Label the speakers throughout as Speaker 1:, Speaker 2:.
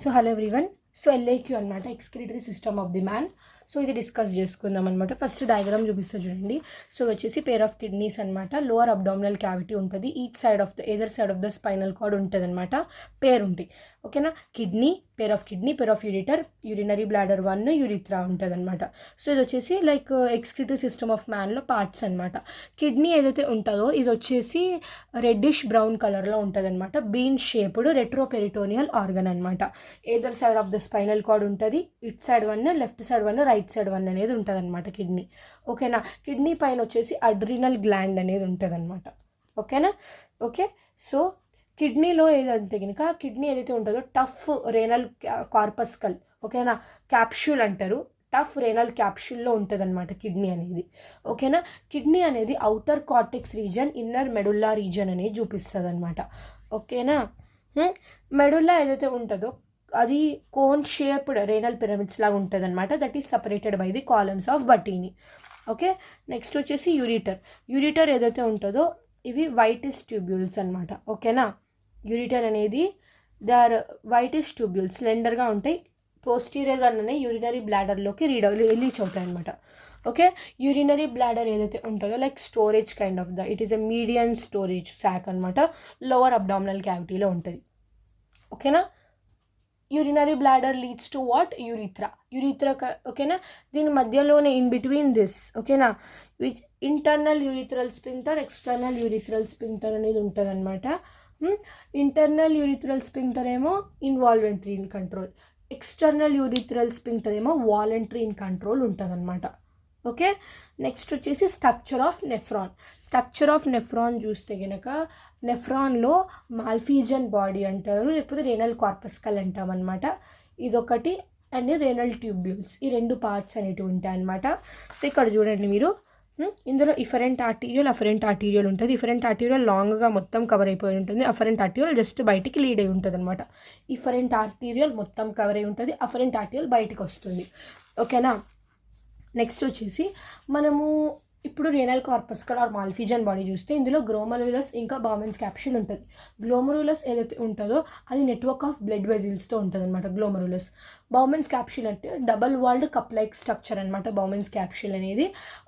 Speaker 1: So hello everyone. So LIQ అనమాట, excretory system of the man. So ఇది discuss చేసుకుందాం అనమాట. ఫస్ట్ డయాగ్రామ్ చూపిస్తా చూడండి. సో వచ్చేసి పేర్ ఆఫ్ కిడ్నీస్ అనమాట. లోవర్ అబ్డామినల్ క్యావిటీ ఉంటుంది, each side of the either side of the spinal cord ఉంటుంది అనమాట. పేర్ ఉంటాయి, ఓకేనా. Kidney, pair of kidney, pair of ureter, urinary bladder 1, urethra ఉంటుంది అనమాట. సో ఇది వచ్చేసి లైక్ ఎక్స్క్రీటరీ సిస్టమ్ ఆఫ్ మ్యాన్లో పార్ట్స్ అనమాట. కిడ్నీ ఏదైతే ఉంటుందో ఇది వచ్చేసి రెడ్డిష్ బ్రౌన్ కలర్లో ఉంటుంది అనమాట. బీన్ షేప్డ్ రెట్రోపెరిటోనియల్ ఆర్గన్ అనమాట. Either side of the spinal cord ఉంటుంది, it side 1, left side 1, right side 1 అనేది ఉంటుంది అనమాట కిడ్నీ, ఓకేనా. కిడ్నీ పైన వచ్చేసి అడ్రినల్ గ్లాండ్ అనేది ఉంటుంది అనమాట, ఓకేనా. ఓకే, సో కిడ్నీలో ఏదంటే కనుక కిడ్నీ ఏదైతే ఉంటుందో టఫ్ రేనల్ కార్పస్కల్, ఓకేనా, క్యాప్ష్యూల్ అంటారు. టఫ్ రేనల్ క్యాప్ష్యూల్లో ఉంటుంది అనమాట కిడ్నీ అనేది, ఓకేనా. కిడ్నీ అనేది outer cortex reason, inner medulla reason అనేది చూపిస్తుంది అనమాట, ఓకేనా. మెడుల్లా ఏదైతే ఉంటుందో అది కోన్ షేప్డ్ రేనల్ పిరమిడ్స్ లాగా ఉంటుంది అనమాట. That is separated by the columns of బటీని, ఓకే. నెక్స్ట్ వచ్చేసి యూరిటర్. యూరిటర్ ఏదైతే ఉంటుందో ఇవి వైటిస్ ట్యూబ్యూల్స్ అనమాట, ఓకేనా. యూరిటర్ అనేది దే ఆర్ వైటిస్ ట్యూబ్యూల్స్, స్లెండర్గా ఉంటాయి. పోస్టీరియర్గానే యూరినరీ బ్లాడర్లోకి రిలీజ్ అవుతాయి అనమాట, ఓకే. యూరినరీ బ్లాడర్ ఏదైతే ఉంటుందో like storage kind of the, it is a medium storage sac అనమాట. లోవర్ అబ్డామినల్ క్యావిటీలో ఉంటుంది, ఓకేనా. Urinary bladder leads to what? Urethra. ఓకేనా. దీని మధ్యలోనే ఇన్ బిట్వీన్ దిస్, ఓకేనా, which internal urethral sphincter, external urethral sphincter అనేది ఉంటుంది అనమాట. ఇంటర్నల్ యూరిథ్రల్ స్పింక్టర్ ఏమో involuntary in control, external urethral sphincter ఏమో వాలంటరీ ఇన్ కంట్రోల్ ఉంటుంది అనమాట, ఓకే. నెక్స్ట్ వచ్చేసి structure of nephron. Structure of nephron చూస్తే కనుక నెఫ్రాన్లో మాల్ఫీజన్ బాడీ అంటారు, లేకపోతే రేనల్ కార్పస్కల్ అంటాం అనమాట. ఇదొకటి అండ్ రేనల్ ట్యూబ్యూల్స్, ఈ రెండు పార్ట్స్ అనేటివి ఉంటాయి అనమాట. సో ఇక్కడ చూడండి మీరు, ఇందులో ఇఫరెంట్ ఆర్టీరియల్, అఫరెంట్ ఆర్టీరియల్ ఉంటుంది. ఇఫరెంట్ ఆర్టీరియల్ లాంగ్గా మొత్తం కవర్ అయిపోయి ఉంటుంది, అఫరెంట్ ఆర్టీరియల్ జస్ట్ బయటికి లీడ్ అయి ఉంటుంది అనమాట. ఇఫరెంట్ ఆర్టీరియల్ మొత్తం కవర్ అయి ఉంటుంది, అఫరెంట్ ఆర్టీరియల్ బయటికి వస్తుంది, ఓకేనా. నెక్స్ట్ వచ్చేసి మనము ఇప్పుడు రేనల్ కార్పస్కల్ ఆర్ మాల్ఫీజన్ బాడీ చూస్తే ఇందులో గ్లోమరులస్ ఇంకా బౌమెన్స్ క్యాప్ష్యూల్ ఉంటుంది. గ్లోమరులస్ ఏదైతే ఉంటుందో అది నెట్వర్క్ ఆఫ్ బ్లడ్ వెజిల్స్తో ఉంటుంది అనమాట గ్లోమరులస్. బౌమెన్స్ క్యాప్ష్యూల్ అంటే double walled cup like structure అనమాట బౌమెన్స్ క్యాప్ష్యూల్ అనేది,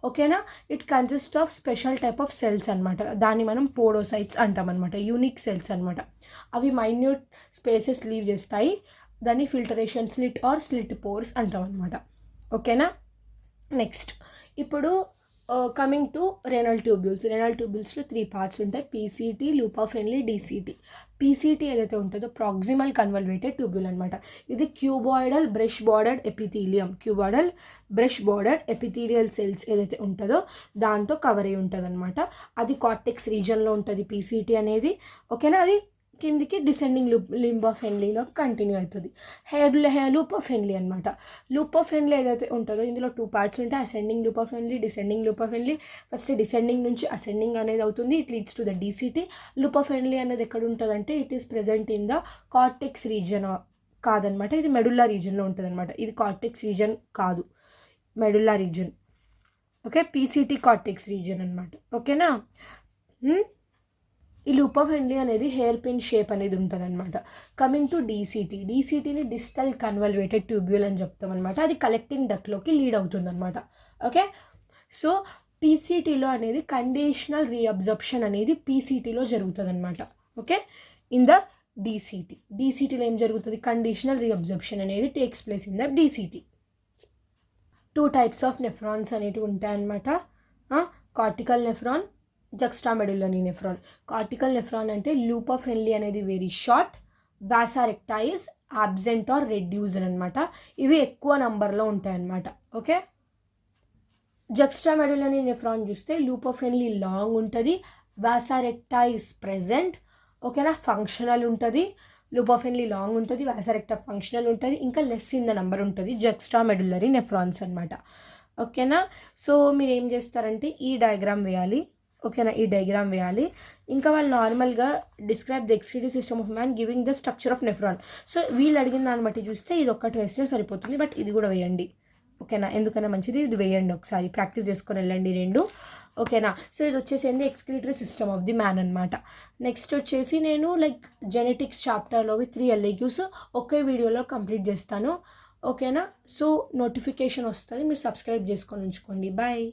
Speaker 1: ఓకేనా. It consist of special type of cells అనమాట. దాన్ని మనం పోడోసైట్స్ అంటాం అనమాట, యూనిక్ సెల్స్ అనమాట. అవి మైన్యూట్ స్పేసెస్ లీవ్ చేస్తాయి, దాన్ని filtration slit or slit pores అంటాం అనమాట, ఓకేనా. నెక్స్ట్ ఇప్పుడు coming to renal tubules. Renal ట్యూబ్యూల్స్లో 3 పార్ట్స్ ఉంటాయి, PCT, loop of Henle, DCT. PCT ఏదైతే ఉంటుందో ప్రాక్సిమల్ కన్వల్వేటెడ్ ట్యూబ్యూల్ అనమాట. ఇది cuboidal brush bordered epithelium, cuboidal brush bordered epithelial cells ఏదైతే ఉంటుందో దాంతో కవర్ అయి ఉంటుంది అనమాట. అది కార్టెక్స్ రీజన్లో ఉంటుంది పీసీటీ అనేది, ఓకేనా. అది కిందికి డిసెండింగ్ లింబ్ ఆఫ్ హెన్లీలో కంటిన్యూ అవుతుంది. లూప్ ఆఫ్ హెన్లీ అనమాట. లూప్ ఆఫ్ హెన్లీ ఏదైతే ఉంటుందో ఇందులో 2 పార్ట్స్ ఉంటాయి, ascending loop of హెన్లీ, descending loop of హెన్లీ. First descending నుంచి అసెండింగ్ అనేది అవుతుంది, it leads to the DCT. Loop of Henle అనేది ఎక్కడ ఉంటుందంటే it is present in the cortex reason కాదనమాట, ఇది మెడుల్లా రీజన్లో ఉంటుంది అనమాట. ఇది కార్టెక్స్ రీజన్ కాదు, medulla reason, okay. PCT cortex reason అనమాట, ఓకేనా. ఈ లూప్ ఆఫ్ హెన్లీ అనేది హెయిర్ పిన్ షేప్ అనేది ఉంటుంది అనమాట. Coming to DCT. డీసీటీని డిస్టల్ కన్వల్వేటెడ్ ట్యూబ్యూల్ అని చెప్తాం అనమాట. అది కలెక్టింగ్ డక్ట్లోకి లీడ్ అవుతుంది అనమాట, ఓకే. సో పీసీటీలో అనేది కండిషనల్ రీఅబ్జర్ప్షన్ అనేది పీసీటీలో జరుగుతుంది అనమాట, ఓకే. In the DCT. డీసీటీలో ఏం జరుగుతుంది? కండిషనల్ రీఅబ్జర్ప్షన్ అనేది takes place in the DCT. 2 types of nephrons అనేటివి ఉంటాయన్నమాట, cortical nephron, juxtamedullary nephron. Cortical nephron అంటే లూప్ ఆఫ్ హెన్లీ అనేది very short, vasa recta is absent or reduced అనమాట. ఇవి ఎక్కువ నంబర్లో ఉంటాయన్నమాట, ఓకే. జక్స్టామెడులరీ నెఫ్రాన్ చూస్తే లూప్ ఆఫ్ హెన్లీ లాంగ్ ఉంటుంది, వాసా రెక్టైజ్ ప్రెజెంట్, ఓకేనా, ఫంక్షనల్ ఉంటుంది. లూప్ ఆఫ్ హెన్లీ లాంగ్ ఉంటుంది, వాసా రెక్టా ఫంక్షనల్ ఉంటుంది, ఇంకా లెస్ ఇన్ ద నెంబర్ ఉంటుంది. జక్స్టామెడులరీ నెఫ్రాన్స్ అనమాట, ఓకేనా. సో మీరు ఏం చేస్తారంటే ఈ డయాగ్రామ్ వేయాలి, ఓకేనా. ఈ డయాగ్రామ్ వేయాలి. ఇంకా వాళ్ళు నార్మల్గా describe the excretive system of man giving the structure of nephron. So వీళ్ళు అడిగిన దాన్ని బట్టి చూస్తే ఇది ఒక్కటి వేస్తే సరిపోతుంది, బట్ ఇది కూడా వేయండి, ఓకేనా, ఎందుకన్నా మంచిది, ఇది వేయండి ఒకసారి, ప్రాక్టీస్ చేసుకొని వెళ్ళండి రెండు. ఓకేనా. సో ఇది వచ్చేసి ఏంది excretory system of the man అనమాట. నెక్స్ట్ వచ్చేసి నేను లైక్ జెనెటిక్స్ చాప్టర్లోవి 3 LAQs ఒకే వీడియోలో కంప్లీట్ చేస్తాను. ఓకేనా. సో నోటిఫికేషన్ వస్తుంది, మీరు సబ్స్క్రైబ్ చేసుకొని ఉంచుకోండి. బాయ్.